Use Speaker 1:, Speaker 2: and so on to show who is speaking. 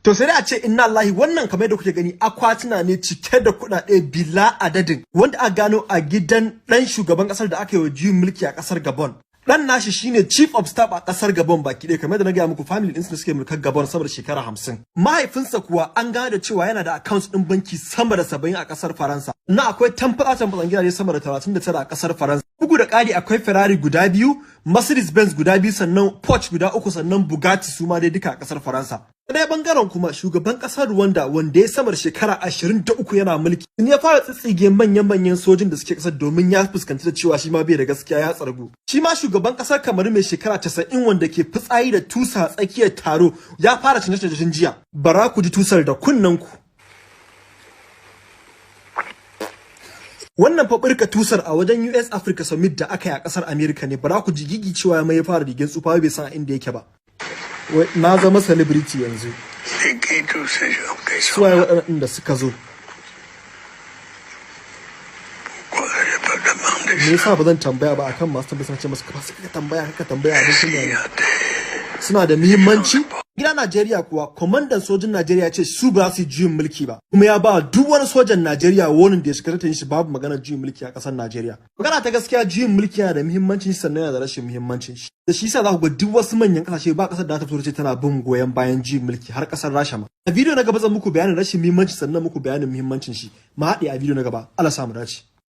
Speaker 1: To sai dai a ce inna Allahi wannan kamar da kuke gani akwatuna ne cike da kuɗaɗe bila adadin wanda a gano a gidan ɗan shugaban ƙasar da aka yi wa juyin mulki a ƙasar Gabon. Dan nashi shine chief of staff a kasar Gabon baki ɗaya kamar da na gaya muku family din su suke mulkar Gabon saboda shekara 50. Mahaifinsa kuwa an gane da cewa yana da accounts din banki sama da 70 a kasar Faransa. Na akwai tamfatsan gidaje sama da 39 a kasar Faransa. Bugu da ƙari akwai Ferrari guda biyu, Mercedes Benz guda biyu sannan Porsche guda uku sannan Bugatti su ma dai duka a kasar Faransa. Ɗaya bangaren kuma shugaban kasar Rwanda wanda ya samar shekara 23 yana mulki. In ya fara tsitsige manyan sojin da suke kasar domin ya fuskanci da cewa shi ma bai da gaskiya ya tsargu. Shi ma shugaban kasar Kamaru mai shekara 90 wanda ke fitsayi da tusa tsakiyar taro ya fara canje-canjen jiya. Bara ku ji tusar da kunnanku. Wannan fa birka tusar a wajen US Africa Summit da aka yi a kasar America ne. Bara ku ji gigi cewa mai ya fara rigen tsufa bai san inda yake ba. Na zama celebrity yanzu. Suwaye waɗanda suka zo. Me yasa ba zan tambaya ba akan masu tambaya ce masu kaka tambaya abin kunya ne. Suna da muhimmanci. Gida Najeriya kuwa kwamandan sojin Najeriya ce su ba su juyin mulki ba. Kuma ya ba duk wani sojan Najeriya warning da ya shiga ta shi babu magana juyin mulki a ƙasar Najeriya. Magana ta gaskiya juyin mulki yana da muhimmancin sannan yana da rashin muhimmancin shi. Da shi yasa za ku ga duk wasu manyan ƙasashe ba ƙasar da ta fito ce tana bin goyon bayan juyin mulki har ƙasar Rasha ma. A bidiyo na gaba zan muku bayanin rashin muhimmanci sannan muku bayanin muhimmancin shi. Mu haɗe a bidiyo na gaba. Allah samu dace.